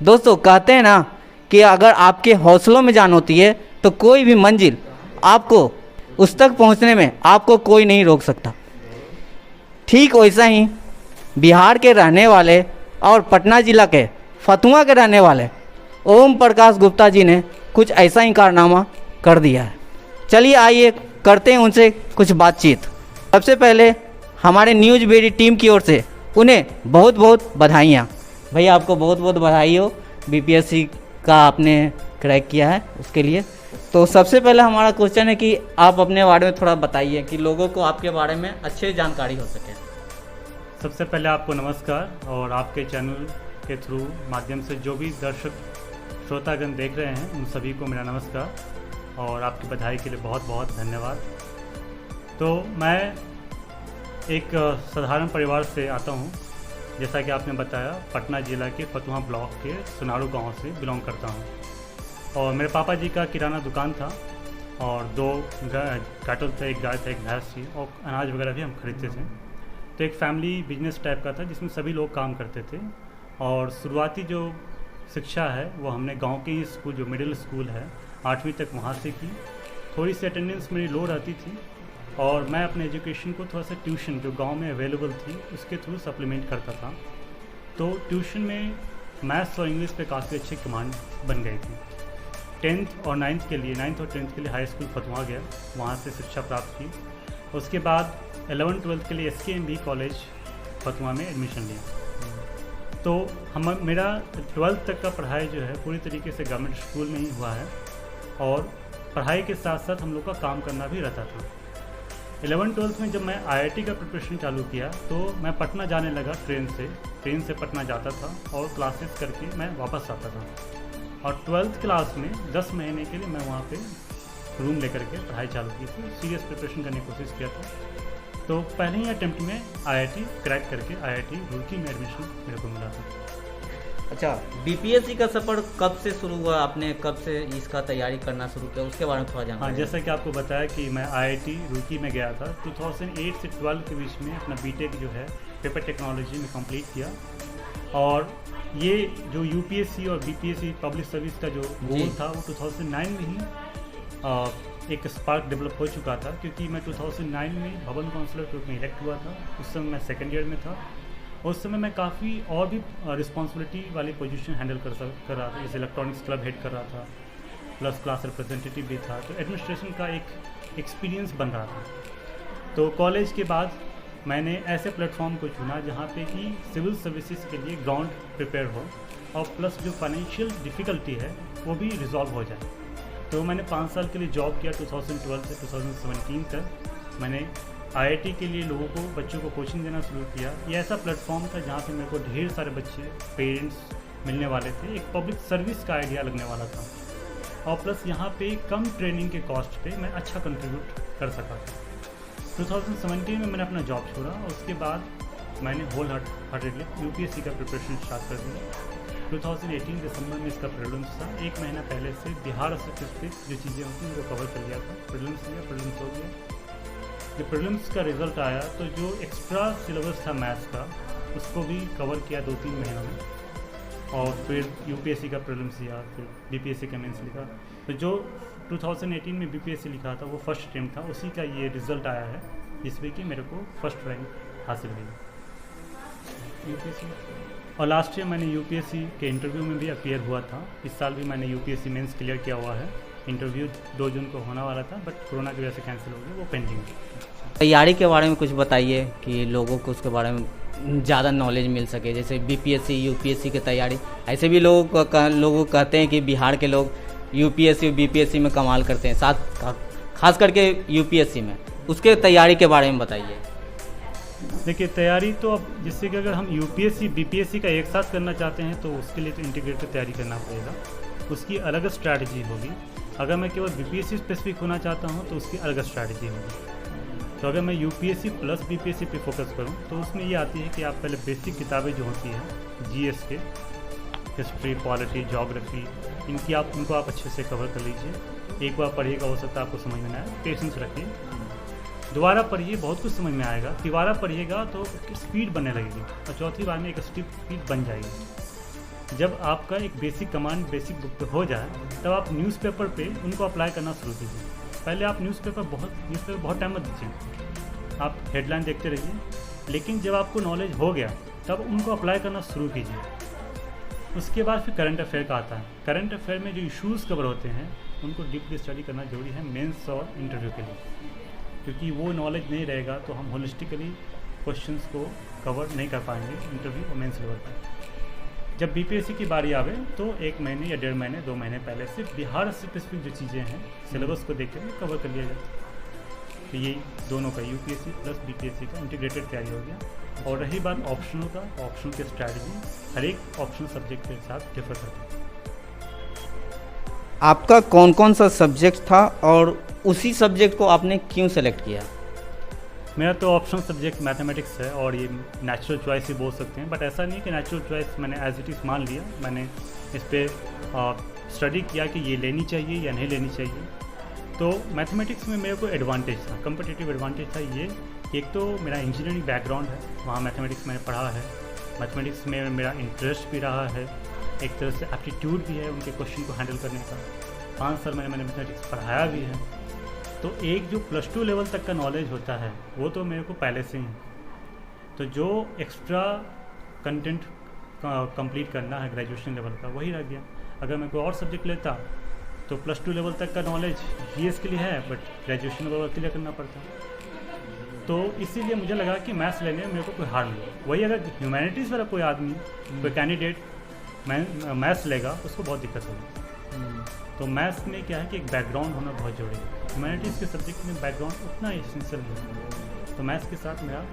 दोस्तों कहते हैं ना कि अगर आपके हौसलों में जान होती है तो कोई भी मंजिल आपको उस तक पहुंचने में आपको कोई नहीं रोक सकता। ठीक वैसा ही बिहार के रहने वाले और पटना जिला के फतुहा के रहने वाले ओम प्रकाश गुप्ता जी ने कुछ ऐसा ही कारनामा कर दिया है। चलिए आइए करते हैं उनसे कुछ बातचीत। सबसे पहले हमारे न्यूज़ बेरी टीम की ओर से उन्हें बहुत बहुत बधाइयाँ। भैया आपको बहुत बहुत बधाई हो, बीपीएससी का आपने क्रैक किया है उसके लिए। तो सबसे पहले हमारा क्वेश्चन है कि आप अपने बारे में थोड़ा बताइए कि लोगों को आपके बारे में अच्छे जानकारी हो सके। सबसे पहले आपको नमस्कार, और आपके चैनल के थ्रू माध्यम से जो भी दर्शक श्रोतागण देख रहे हैं उन सभी को मेरा नमस्कार और आपकी बधाई के लिए बहुत बहुत धन्यवाद। तो मैं एक साधारण परिवार से आता हूं, जैसा कि आपने बताया पटना ज़िला के फतुहा ब्लॉक के सुनारू गांव से बिलोंग करता हूं। और मेरे पापा जी का किराना दुकान था और 2 कैटल थे, एक गाय था, एक भैंस थी, और अनाज वगैरह भी हम खरीदते थे। तो एक फैमिली बिजनेस टाइप का था जिसमें सभी लोग काम करते थे। और शुरुआती जो शिक्षा है वो हमने गांव के ही स्कूल, जो मिडिल स्कूल है, 8वीं तक वहाँ से की। थोड़ी सी अटेंडेंस मेरी लो रहती थी और मैं अपने एजुकेशन को थोड़ा सा ट्यूशन जो गांव में अवेलेबल थी उसके थ्रू सप्लीमेंट करता था। तो ट्यूशन में मैथ्स और इंग्लिश पे काफ़ी अच्छी कमांड बन गई थी। 9th और 10th के लिए हाई स्कूल फतुहा गया, वहाँ से शिक्षा प्राप्त की। उसके बाद 11th-12th के लिए SKMB कॉलेज फतुहा में एडमिशन लिया। तो मेरा 12th तक का पढ़ाई जो है पूरी तरीके से गवर्नमेंट स्कूल में ही हुआ है, और पढ़ाई के साथ साथ हम लोग का काम करना भी रहता था। 11th-12th में जब मैं IIT का प्रिपरेशन चालू किया तो मैं पटना जाने लगा ट्रेन से पटना जाता था और क्लासेस करके मैं वापस आता था। और 12th क्लास में 10 महीने के लिए मैं वहाँ पे रूम लेकर के पढ़ाई चालू की थी, सीरियस प्रिपरेशन करने की कोशिश किया था। तो पहले ही अटेम्प्ट में IIT क्रैक करके IIT रुड़की में एडमिशन मेरे को मिला था। अच्छा, बीपीएससी का सफ़र कब से शुरू हुआ, आपने कब से इसका तैयारी करना शुरू किया, उसके बारे में थोड़ा जानकारी। हाँ, जैसा कि आपको बताया कि मैं IIT रुड़की में गया था 2008 से 12 के बीच में अपना बीटेक जो है पेपर टेक्नोलॉजी में कंप्लीट किया। और ये जो यूपीएससी और बीपीएससी पब्लिक सर्विस का जो गोल था वो 2009 में ही एक स्पार्क डेवलप हो चुका था, क्योंकि मैं 2009 में भवन काउंसलर के रूप में इलेक्ट हुआ था। उस समय मैं 2nd ईयर में था। उस समय मैं काफ़ी और भी रिस्पॉन्सिबिलिटी वाली पोजीशन हैंडल कर रहा था, जैसे इलेक्ट्रॉनिक्स क्लब हेड कर रहा था, प्लस क्लास रिप्रेजेंटेटिव भी था। तो एडमिनिस्ट्रेशन का एक एक्सपीरियंस बन रहा था। तो कॉलेज के बाद मैंने ऐसे प्लेटफॉर्म को चुना जहाँ पे कि सिविल सर्विसेज के लिए ग्राउंड प्रिपेयर हो और प्लस जो फाइनेंशियल डिफ़िकल्टी है वो भी रिजॉल्व हो जाए। तो मैंने 5 साल के लिए जॉब किया 2012 से 2017 तक। मैंने IIT के लिए बच्चों को कोचिंग देना शुरू किया। ये ऐसा प्लेटफॉर्म था जहाँ पे मेरे को ढेर सारे बच्चे, पेरेंट्स मिलने वाले थे, एक पब्लिक सर्विस का आइडिया लगने वाला था, और प्लस यहाँ पे कम ट्रेनिंग के कॉस्ट पे मैं अच्छा कंट्रीब्यूट कर सका था। 2017 में मैंने अपना जॉब छोड़ा और उसके बाद मैंने होल हार्टेडली यूपीएससी का प्रिपरेशन स्टार्ट कर दिया। 2018 दिसंबर में इसका प्रीलिम्स था। 1 महीना पहले से बिहार स्पेसिफिक जो चीज़ें होती हैं उनको कवर कर लिया था। प्रीलिम्स हो गया। जब प्रीलिम्स का रिज़ल्ट आया तो जो एक्स्ट्रा सिलेबस था मैथ्स का उसको भी कवर किया 2-3 महीनों में, और फिर यूपीएससी का प्रीलिम्स दिया, फिर बीपीएससी का मेंस लिखा। तो जो 2018 में बीपीएससी लिखा था वो फर्स्ट अटेम्प्ट था, उसी का ये रिज़ल्ट आया है जिसमें कि मेरे को फर्स्ट रैंक हासिल हुई यूपीएससी। और लास्ट ईयर मैंने यूपीएससी के इंटरव्यू में भी अपीयर हुआ था। इस साल भी मैंने यूपीएससी मेंस क्लियर किया हुआ है। इंटरव्यू 2 जून को होना वाला था, बट कोरोना की वजह से कैंसिल हो गया, वो पेंडिंग है। तैयारी के बारे में कुछ बताइए कि लोगों को उसके बारे में ज़्यादा नॉलेज मिल सके, जैसे बीपीएससी यूपीएससी की तैयारी। ऐसे भी लोग कहते हैं कि बिहार के लोग यूपीएससी और बीपीएससी में कमाल करते हैं, खास करके यूपीएससी में। उसके तैयारी के बारे में बताइए। देखिए, तैयारी तो अब जिससे कि अगर हम यूपीएससी बीपीएससी का एक साथ करना चाहते हैं तो उसके लिए तो इंटीग्रेटेड तैयारी करना पड़ेगा, उसकी अलग स्ट्रैटेजी होगी। अगर मैं केवल बीपीएससी स्पेसिफिक होना चाहता हूँ तो उसकी अलग स्ट्रैटेजी होगी। तो अगर मैं यूपीएससी प्लस बीपीएससी पे फोकस करूँ तो उसमें ये आती है कि आप पहले बेसिक किताबें जो होती हैं जीएस के, हिस्ट्री, पॉलिटी, ज्योग्राफी, इनको आप अच्छे से कवर कर लीजिए। एक बार पढ़िएगा, हो सकता है आपको समझ में ना आए, पेशेंस रखिए। दोबारा पढ़िए, बहुत कुछ समझ में आएगा। तिबारा पढ़िएगा तो स्पीड बनने लगेगी, और चौथी बार में एक स्पीड बन जाएगी। जब आपका एक बेसिक कमांड बेसिक बुक पे हो जाए तब आप न्यूज़पेपर पे उनको अप्लाई करना शुरू कीजिए। पहले आप न्यूज़पेपर बहुत टाइम मत दीजिए, आप हेडलाइन देखते रहिए, लेकिन जब आपको नॉलेज हो गया तब उनको अप्लाई करना शुरू कीजिए। उसके बाद फिर करंट अफेयर का आता है। करंट अफेयर में जो इश्यूज़ कवर होते हैं उनको डीपली स्टडी करना जरूरी है मेंस और इंटरव्यू के लिए, क्योंकि वो नॉलेज नहीं रहेगा तो हम होलिस्टिकली क्वेश्चंस को कवर नहीं कर पाएंगे इंटरव्यू और मेंस लेवल पर। जब बीपीएससी की बारी आवे तो 1 महीने या 1.5 महीने 2 महीने पहले से बिहार स्पेसिफिक जो चीज़ें हैं सिलेबस को देख कर कवर कर लिया जाए। तो ये दोनों का यूपीएससी प्लस बीपीएससी का इंटीग्रेटेड तैयारी हो गया। और रही बात ऑप्शनल का, ऑप्शनल की स्ट्रैटेजी हर एक ऑप्शनल सब्जेक्ट के साथ डिफर करता है। आपका कौन कौन सा सब्जेक्ट था और उसी सब्जेक्ट को आपने क्यों सेलेक्ट किया? मेरा तो ऑप्शनल सब्जेक्ट मैथमेटिक्स है और ये नेचुरल चॉइस ही बोल सकते हैं, बट ऐसा नहीं कि नेचुरल चॉइस मैंने एज इट इज़ मान लिया। मैंने इस पर स्टडी किया कि ये लेनी चाहिए या नहीं लेनी चाहिए। तो मैथमेटिक्स में मेरे को एडवांटेज था, कम्पिटिटिव एडवांटेज था ये। एक तो मेरा इंजीनियरिंग बैकग्राउंड है, वहाँ मैथमेटिक्स मैंने पढ़ा है, मैथमेटिक्स में मेरा इंटरेस्ट भी रहा है, एक तरह से एप्टीट्यूड भी है उनके क्वेश्चन को हैंडल करने का। 5 साल मैंने मैथमेटिक्स पढ़ाया भी है। तो एक जो +2 लेवल तक का नॉलेज होता है वो तो मेरे को पहले से ही है। तो जो एक्स्ट्रा कंटेंट कंप्लीट करना है ग्रेजुएशन लेवल का वही रह गया। अगर मैं कोई और सब्जेक्ट लेता तो +2 लेवल तक का नॉलेज जीएस के लिए है, बट ग्रेजुएशन लेवल क्लियर करना पड़ता। तो इसीलिए मुझे लगा कि मैथ्स लेने में मेरे को कोई हार्म नहीं। वही अगर ह्यूमैनिटीज़ वाला कोई आदमी कोई कैंडिडेट मैथ्स लेगा उसको बहुत दिक्कत होगी। तो मैथ्स में क्या है कि एक बैकग्राउंड होना बहुत जरूरी है। ह्यूमैनिटीज़ के सब्जेक्ट में बैकग्राउंड उतना एसेंशियल नहीं है। तो मैथ्स के साथ मेरा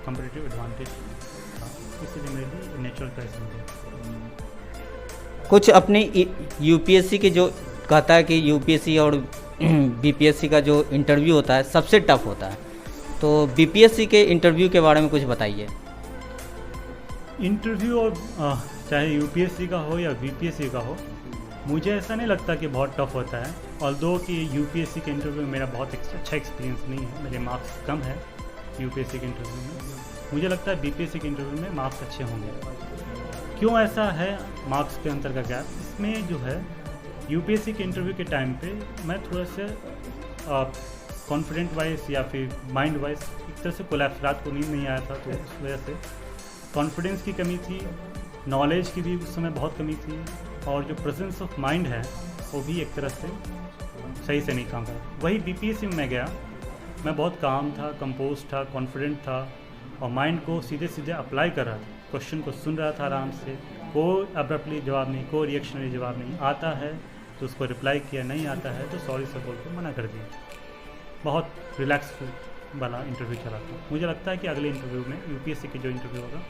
कम्पिटिटिव एडवांटेज था, इसीलिए मेरे लिए नेचुरल चॉइस बन गया। कुछ अपने यूपीएससी के जो कहता है कि यूपीएससी और बीपीएससी का जो इंटरव्यू होता है सबसे टफ होता है, तो बीपीएससी के इंटरव्यू के बारे में कुछ बताइए। इंटरव्यू और चाहे यूपीएससी का हो या बीपीएससी का हो, मुझे ऐसा नहीं लगता कि बहुत टफ होता है। ऑल्दो कि यूपीएससी के इंटरव्यू में मेरा बहुत अच्छा एक्सपीरियंस नहीं है, मेरे मार्क्स कम है यूपीएससी के इंटरव्यू में। मुझे लगता है बीपीएससी के इंटरव्यू में मार्क्स अच्छे होंगे। क्यों ऐसा है मार्क्स के अंतर का गैप? इसमें जो है यूपीएससी के इंटरव्यू के टाइम पे मैं थोड़ा सा कॉन्फिडेंट वाइज या फिर माइंड वाइज एक तरह से कोलैप्स, रात को नींद नहीं आया था, तो उस वजह से कॉन्फिडेंस की कमी थी, नॉलेज की भी उस समय बहुत कमी थी, और जो प्रेजेंस ऑफ माइंड है वो भी एक तरह से सही से नहीं काम कर। वही बीपीएससी में मैं गया, मैं बहुत काम था, कंपोज था, कॉन्फिडेंट था और माइंड को सीधे सीधे अप्लाई कर रहा था, क्वेश्चन को सुन रहा था आराम से, कोई अब्रप्टली जवाब नहीं, कोई रिएक्शनरी जवाब नहीं। आता है तो उसको रिप्लाई किया, नहीं आता है तो सॉरी सर बोल के मना कर दिया। बहुत रिलैक्स वाला इंटरव्यू चला था। मुझे लगता है कि अगले इंटरव्यू में यूपीएससी की जो इंटरव्यू होगा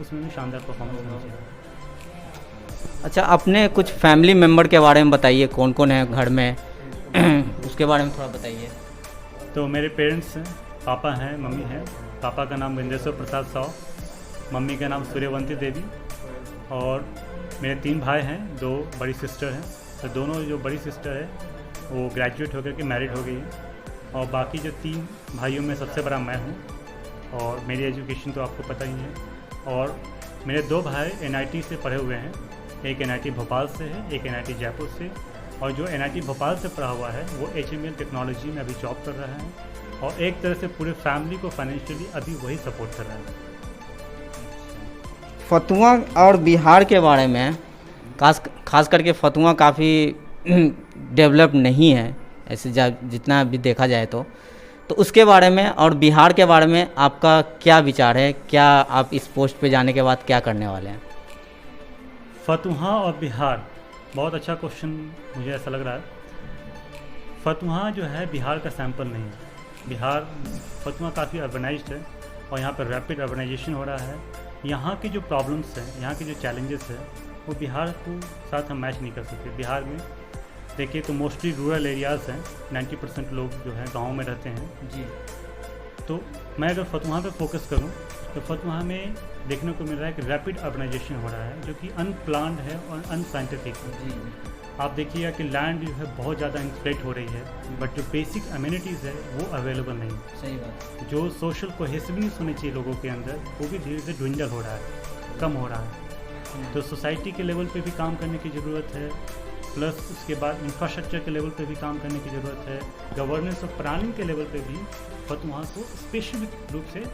उसमें भी शानदार परफॉर्मेंस होना चाहिए। अच्छा, अपने कुछ फैमिली मेम्बर के बारे में बताइए, कौन कौन है घर में उसके बारे में थोड़ा बताइए। तो मेरे पेरेंट्स हैं, पापा हैं, मम्मी हैं। पापा का नाम विंदेश्वर प्रसाद साव, मम्मी का नाम सूर्यवंती देवी, और मेरे 3 भाई हैं, 2 बड़ी सिस्टर हैं। तो दोनों जो बड़ी सिस्टर है वो ग्रेजुएट होकर के मैरिड हो गई है, और बाकी जो 3 भाइयों में सबसे बड़ा मैं हूँ, और मेरी एजुकेशन तो आपको पता ही है। और मेरे 2 भाई एनआईटी से पढ़े हुए हैं, एक एनआईटी भोपाल से है, एक एनआईटी जयपुर से, और जो एनआईटी भोपाल से पढ़ा हुआ है वो HML टेक्नोलॉजी में अभी जॉब कर रहा है, और एक तरह से पूरे फैमिली को फाइनेंशियली अभी वही सपोर्ट कर रहा है। फतुआ और बिहार के बारे में खास करके फतुआ काफ़ी डेवलप नहीं है ऐसे जितना भी देखा जाए तो उसके बारे में और बिहार के बारे में आपका क्या विचार है? क्या आप इस पोस्ट पे जाने के बाद क्या करने वाले हैं? फतुहा और बिहार, बहुत अच्छा क्वेश्चन मुझे ऐसा लग रहा है। फतुहा जो है बिहार का सैंपल नहीं है। बिहार फतुहा काफ़ी अर्बनाइज्ड है और यहाँ पर रैपिड अर्बनाइजेशन हो रहा है। यहाँ की जो प्रॉब्लम्स हैं, यहाँ के जो चैलेंजेस हैं, वो बिहार को साथ हम मैच नहीं कर सकते। बिहार में देखिए तो मोस्टली रूरल एरियाज़ हैं, 90% लोग जो हैं गाँव में रहते हैं जी। तो मैं अगर फतुहा पे फोकस करूँ तो फतुहा में देखने को मिल रहा है कि रैपिड अर्बनाइजेशन हो रहा है, जो कि अनप्लान्ड है और अनसाइंटिफिक है। आप देखिएगा कि लैंड जो है बहुत ज़्यादा इंफ्लेट हो रही है, बट जो बेसिक अम्यूनिटीज़ है वो अवेलेबल नहीं है। सही बात। जो सोशल कोहेसिवनेस होनी चाहिए लोगों के अंदर, वो भी धीरे धीरे ड्विंडल हो रहा है, कम हो रहा है। तो सोसाइटी के लेवल पे भी काम करने की ज़रूरत है, प्लस उसके बाद इंफ्रास्ट्रक्चर के लेवल पे भी काम करने की ज़रूरत है, गवर्नेंस और प्लानिंग के लेवल पे भी फतवा को स्पेसिफिक रूप से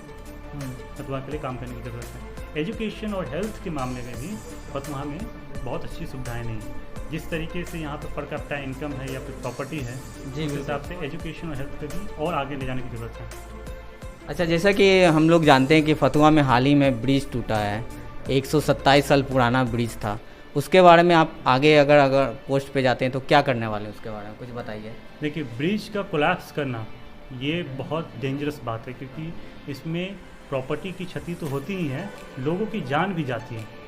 फतवा के लिए काम करने की ज़रूरत है। एजुकेशन और हेल्थ के मामले में भी फतवा में बहुत अच्छी सुविधाएं नहीं हैं। जिस तरीके से यहाँ पर पर कैपिटा इनकम है या फिर प्रॉपर्टी है, जी, उस हिसाब से एजुकेशन और हेल्थ पे भी और आगे ले जाने की ज़रूरत है। अच्छा, जैसा कि हम लोग जानते हैं कि फतवा में हाल ही में ब्रिज टूटा है, 127 साल पुराना ब्रिज था, उसके बारे में आप आगे अगर पोस्ट पे जाते हैं तो क्या करने वाले हैं, उसके बारे में कुछ बताइए। देखिए, ब्रिज का कोलैप्स करना ये बहुत डेंजरस बात है, क्योंकि इसमें प्रॉपर्टी की क्षति तो होती ही है, लोगों की जान भी जाती है।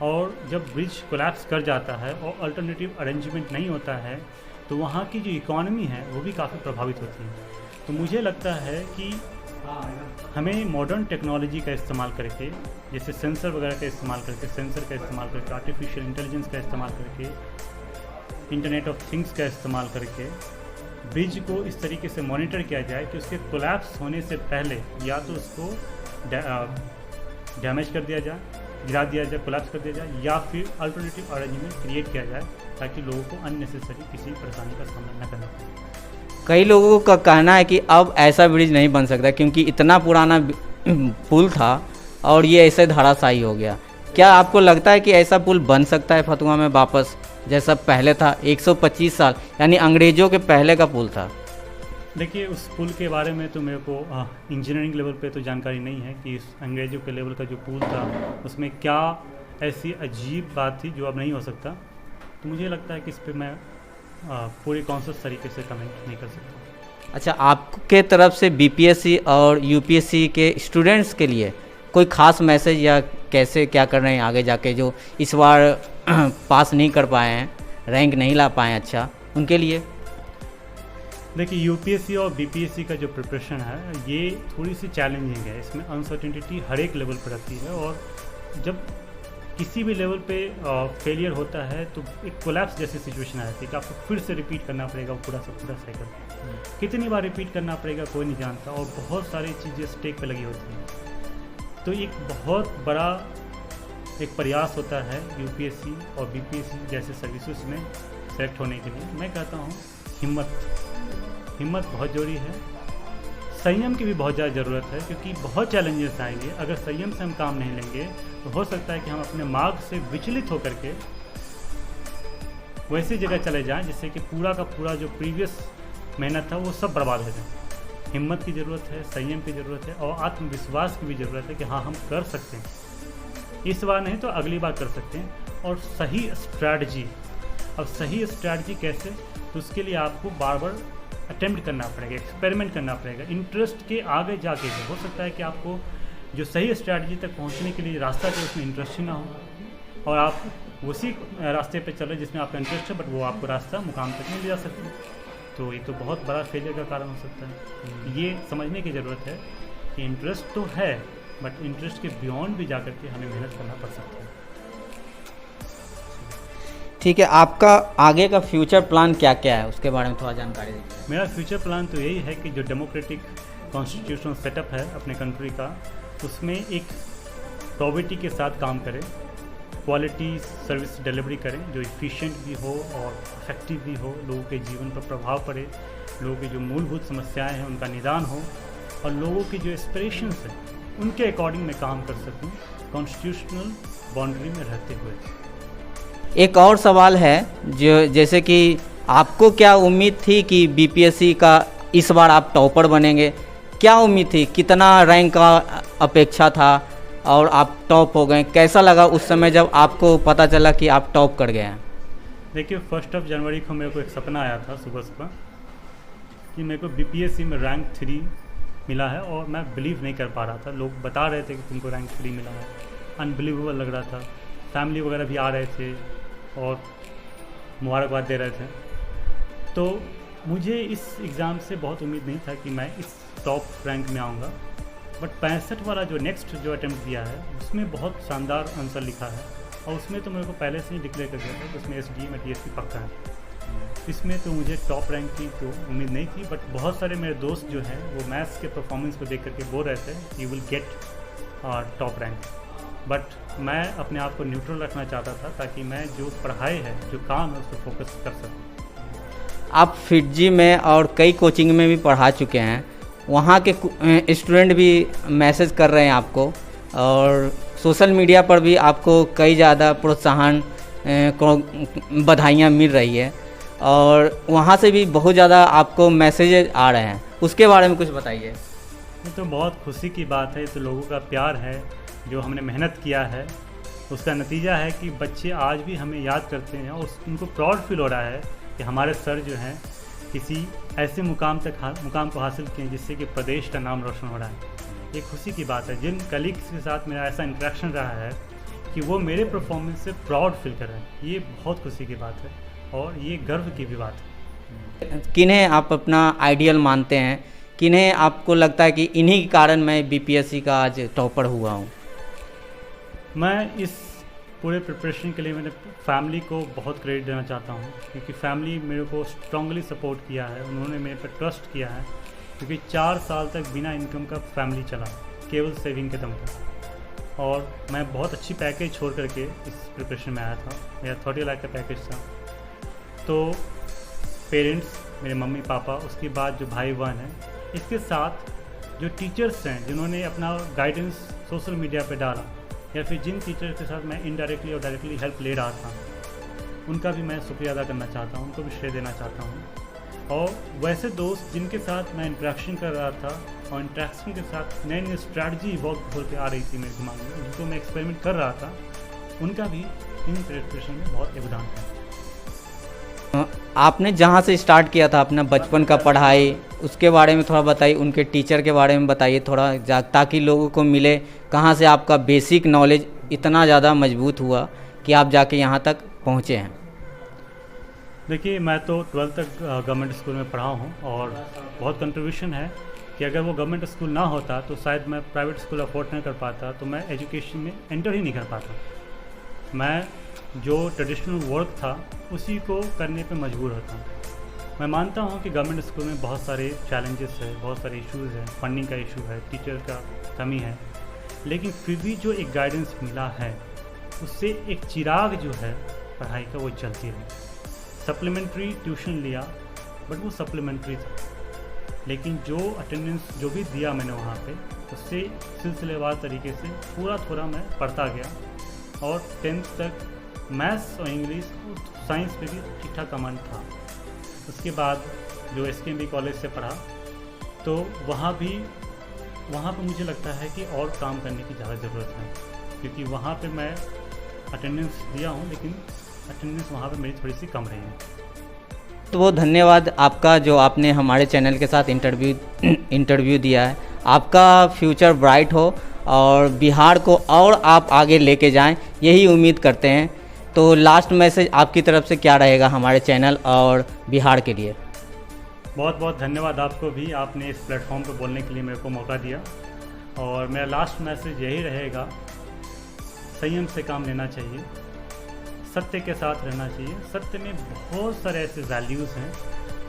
और जब ब्रिज कोलैप्स कर जाता है और अल्टरनेटिव अरेंजमेंट नहीं होता है तो वहाँ की जो इकॉनमी है वो भी काफ़ी प्रभावित होती है। तो मुझे लगता है कि हमें मॉडर्न टेक्नोलॉजी का इस्तेमाल करके, जैसे सेंसर वगैरह का इस्तेमाल करके, आर्टिफिशियल इंटेलिजेंस का इस्तेमाल करके, इंटरनेट ऑफ थिंग्स का इस्तेमाल करके ब्रिज को इस तरीके से मॉनिटर किया जाए कि उसके कोलैप्स होने से पहले या तो उसको डैमेज कर दिया जाए, गिरा दिया जाए, कोलैप्स कर दिया जाए, या फिर अल्टरनेटिव अरेंजमेंट क्रिएट किया जाए ताकि लोगों को अननेसेसरी किसी परेशानी का सामना न करना पड़े। कई लोगों का कहना है कि अब ऐसा ब्रिज नहीं बन सकता क्योंकि इतना पुराना पुल था और ये ऐसे धराशायी हो गया। क्या आपको लगता है कि ऐसा पुल बन सकता है फतवा में वापस जैसा पहले था? 125 साल यानी अंग्रेज़ों के पहले का पुल था। देखिए, उस पुल के बारे में तो मेरे को इंजीनियरिंग लेवल पे तो जानकारी नहीं है कि इस अंग्रेज़ों के लेवल का जो पुल था उसमें क्या ऐसी अजीब बात थी जो अब नहीं हो सकता। तो मुझे लगता है कि इस पर मैं पूरे कॉन्शियस तरीके से कमेंट नहीं कर सकता। अच्छा, आपके तरफ से बीपीएससी और यूपीएससी के स्टूडेंट्स के लिए कोई ख़ास मैसेज या कैसे क्या कर रहे हैं आगे जाके, जो इस बार पास नहीं कर पाए हैं, रैंक नहीं ला पाए हैं, अच्छा उनके लिए? देखिए, यूपीएससी और बीपीएससी का जो प्रिपरेशन है ये थोड़ी सी चैलेंजिंग है। इसमें अनसर्टेनिटी हर एक लेवल पर रहती है और जब किसी भी लेवल पे फेलियर होता है तो एक कोलैप्स जैसी सिचुएशन आ जाती है कि आपको फिर से रिपीट करना पड़ेगा पूरा साइकिल। कितनी बार रिपीट करना पड़ेगा कोई नहीं जानता और बहुत सारी चीज़ें स्टेक पे लगी होती हैं। तो एक बहुत बड़ा एक प्रयास होता है यूपीएससी और बीपीएससी जैसे सर्विसेज में सेलेक्ट होने के लिए। मैं कहता हूँ हिम्मत बहुत ज़रूरी है, संयम की भी बहुत ज़्यादा ज़रूरत है, क्योंकि बहुत चैलेंजेस आएंगे। अगर संयम से हम काम नहीं लेंगे तो हो सकता है कि हम अपने मार्ग से विचलित होकर के वैसी जगह चले जाएं जिससे कि पूरा का पूरा जो प्रीवियस मेहनत था वो सब बर्बाद हो जाए। हिम्मत की ज़रूरत है, संयम की ज़रूरत है और आत्मविश्वास की भी ज़रूरत है कि हाँ, हम कर सकते हैं। इस बार नहीं तो अगली बार कर सकते हैं। और सही स्ट्रैटेजी, अब सही स्ट्रैटेजी कैसे, तो उसके लिए आपको बार बार अटेम्प्ट करना पड़ेगा, एक्सपेरिमेंट करना पड़ेगा। इंटरेस्ट के आगे जाके हो सकता है कि आपको जो सही स्ट्रैटेजी तक पहुंचने के लिए रास्ता जो उसमें इंटरेस्ट ही ना हो और आप उसी रास्ते पे चले जिसमें आपका इंटरेस्ट है, बट वो आपको रास्ता मुकाम तक नहीं ले जा सकते। तो ये तो बहुत बड़ा फेलियर का कारण हो सकता है। ये समझने की ज़रूरत है कि इंटरेस्ट तो है, बट इंटरेस्ट के बियॉन्ड भी जा कर के हमें मेहनत करना पड़ सकता है। ठीक है, आपका आगे का फ्यूचर प्लान क्या क्या है उसके बारे में थोड़ा जानकारी दीजिए। मेरा फ्यूचर प्लान तो यही है कि जो डेमोक्रेटिक कॉन्स्टिट्यूशनल सेटअप है अपने कंट्री का, उसमें एक प्रोबेबिलिटी के साथ काम करें, क्वालिटी सर्विस डिलीवरी करें जो इफ़िशिएंट भी हो और इफेक्टिव भी हो, लोगों के जीवन पर प्रभाव पड़े, लोगों की जो मूलभूत समस्याएं हैं उनका निदान हो और लोगों की जो एस्पिरेशंस हैं उनके अकॉर्डिंग मैं काम कर सकूं, कॉन्स्टिट्यूशनल बाउंड्री में रहते हुए। एक और सवाल है, जो जैसे कि आपको क्या उम्मीद थी कि बीपीएससी का इस बार आप टॉपर बनेंगे? क्या उम्मीद थी, कितना रैंक का अपेक्षा था और आप टॉप हो गए? कैसा लगा उस समय जब आपको पता चला कि आप टॉप कर गए हैं? देखिए, 1 जनवरी को मेरे को एक सपना आया था सुबह कि मेरे को बीपीएससी में रैंक 3 मिला है और मैं बिलीव नहीं कर पा रहा था। लोग बता रहे थे कि तुमको रैंक 3 मिला है, अनबिलीवेबल लग रहा था। फैमिली वगैरह भी आ रहे थे और मुबारकबाद दे रहे थे। तो मुझे इस एग्ज़ाम से बहुत उम्मीद नहीं था कि मैं इस टॉप रैंक में आऊँगा, बट 65 वाला जो नेक्स्ट जो अटेम्प्ट दिया है उसमें बहुत शानदार आंसर लिखा है और उसमें तो मेरे को पहले से ही डिक्लेयर कर दिया था कि उसमें SDA में DSP पक्का है। इसमें तो मुझे टॉप रैंक की तो उम्मीद नहीं थी, बट बहुत सारे मेरे दोस्त जो हैं वो मैथ्स के परफॉर्मेंस को देख करके बोल रहे थे you will get top rank. But मैं अपने आप को न्यूट्रल रखना चाहता था ताकि मैं जो पढ़ाई है, जो काम है, उस पर फोकस कर सकूँ। आप फिटजी में और कई कोचिंग में भी पढ़ा चुके हैं, वहाँ के स्टूडेंट भी मैसेज कर रहे हैं आपको, और सोशल मीडिया पर भी आपको कई ज़्यादा प्रोत्साहन बधाइयाँ मिल रही है, और वहाँ से भी बहुत ज़्यादा आपको मैसेजेज आ रहे हैं, उसके बारे में कुछ बताइए। ये तो बहुत खुशी की बात है, ये तो लोगों का प्यार है, जो हमने मेहनत किया है उसका नतीजा है कि बच्चे आज भी हमें याद करते हैं और उनको प्राउड फील हो रहा है कि हमारे सर जो हैं किसी ऐसे मुकाम को हासिल किए जिससे कि प्रदेश का नाम रोशन हो रहा है। ये खुशी की बात है। जिन कलीग्स के साथ मेरा ऐसा इंटरेक्शन रहा है कि वो मेरे परफॉर्मेंस से प्राउड फील कर रहे हैं, ये बहुत खुशी की बात है और ये गर्व की भी बात है। किन्हें आप अपना आइडियल मानते हैं, किन्हें आपको लगता है कि इन्हीं के कारण मैं बीपीएससी का आज टॉपर हुआ हूँ? मैं इस पूरे प्रिपरेशन के लिए मैंने फैमिली को बहुत क्रेडिट देना चाहता हूँ, क्योंकि फैमिली मेरे को स्ट्रांगली सपोर्ट किया है, उन्होंने मेरे पर ट्रस्ट किया है, क्योंकि 4 साल तक बिना इनकम का फैमिली चला, केवल सेविंग के दम पर। और मैं बहुत अच्छी पैकेज छोड़ करके इस प्रिपरेशन में आया था, मेरा 30 लाख का पैकेज था। तो पेरेंट्स, मेरे मम्मी पापा, उसके बाद जो भाई बहन हैं, इसके साथ जो टीचर्स हैं जिन्होंने अपना गाइडेंस सोशल मीडिया पे डाला, या फिर जिन टीचर्स के साथ मैं इनडायरेक्टली और डायरेक्टली हेल्प ले रहा था, उनका भी मैं शुक्रिया अदा करना चाहता हूँ, उनको भी श्रेय देना चाहता हूँ। और वैसे दोस्त जिनके साथ मैं इंटरेक्शन कर रहा था और इंटरेक्शन के साथ नई नई स्ट्रैटेजी वर्क होकर आ रही थी मेरे दिमाग में, जिनको मैं एक्सपेरिमेंट कर रहा था, उनका भी इन प्रिपरेशन में बहुत योगदान था। आपने जहाँ से स्टार्ट किया था अपना बचपन का पढ़ाई, उसके बारे में थोड़ा बताइए, उनके टीचर के बारे में बताइए थोड़ा, ताकि लोगों को मिले कहाँ से आपका बेसिक नॉलेज इतना ज़्यादा मजबूत हुआ कि आप जाके यहाँ तक पहुँचे हैं। देखिए, मैं तो 12th तक गवर्नमेंट स्कूल में पढ़ा हूँ और बहुत कंट्रीब्यूशन है कि अगर वो गवर्नमेंट स्कूल ना होता तो शायद मैं प्राइवेट स्कूल अफोर्ड नहीं कर पाता, तो मैं एजुकेशन में एंटर ही नहीं कर पाता। मैं जो ट्रेडिशनल वर्क था उसी को करने पे मजबूर होता हूँ। मैं मानता हूँ कि गवर्नमेंट स्कूल में बहुत सारे चैलेंजेस है, बहुत सारे इश्यूज़ हैं, फंडिंग का इशू है, टीचर का कमी है, लेकिन फिर भी जो एक गाइडेंस मिला है उससे एक चिराग जो है पढ़ाई का वो चलती रही। सप्लीमेंट्री ट्यूशन लिया, बट वो सप्लीमेंट्री था, लेकिन जो अटेंडेंस जो भी दिया मैंने वहाँ पे, उससे सिलसिलेवार तरीके से पूरा थोड़ा मैं पढ़ता गया और 10th तक मैथ्स और इंग्लिश और साइंस पे भी ठीक ठाक कमांड था। उसके बाद जो SKMB कॉलेज से पढ़ा, तो वहाँ पे मुझे लगता है कि और काम करने की ज़्यादा ज़रूरत है, क्योंकि वहाँ पे मैं अटेंडेंस दिया हूँ, लेकिन अटेंडेंस वहाँ पे मेरी थोड़ी सी कम रही है। तो वो धन्यवाद आपका जो आपने हमारे चैनल के साथ इंटरव्यू दिया है। आपका फ्यूचर ब्राइट हो और बिहार को और आप आगे लेके जाएं, यही उम्मीद करते हैं। तो लास्ट मैसेज आपकी तरफ से क्या रहेगा हमारे चैनल और बिहार के लिए? बहुत बहुत धन्यवाद आपको भी, आपने इस प्लेटफॉर्म पर बोलने के लिए मेरे को मौका दिया। और मेरा लास्ट मैसेज यही रहेगा, संयम से काम लेना चाहिए, सत्य के साथ रहना चाहिए। सत्य में बहुत सारे ऐसे वैल्यूज़ हैं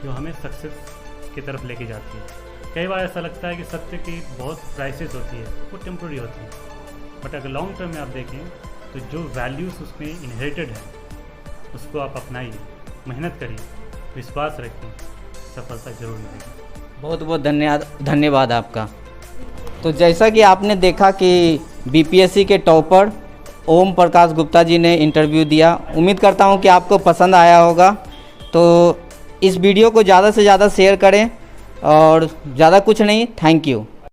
जो हमें सक्सेस की तरफ लेके जाती है। कई बार ऐसा लगता है कि सत्य की बहुत प्राइसेस होती है, वो टेम्प्रेरी होती है, बट अगर लॉन्ग टर्म में आप देखें तो जो वैल्यूज़ उसमें इनहेरिटेड है उसको आप अपनाइए, मेहनत करिए, विश्वास रखिए, सफलता जरूर मिलेगी। बहुत बहुत धन्यवाद आपका। तो जैसा कि आपने देखा कि बीपीएससी के टॉपर ओम प्रकाश गुप्ता जी ने इंटरव्यू दिया, उम्मीद करता हूं कि आपको पसंद आया होगा। तो इस वीडियो को ज़्यादा से ज़्यादा शेयर करें और ज़्यादा कुछ नहीं। Thank you.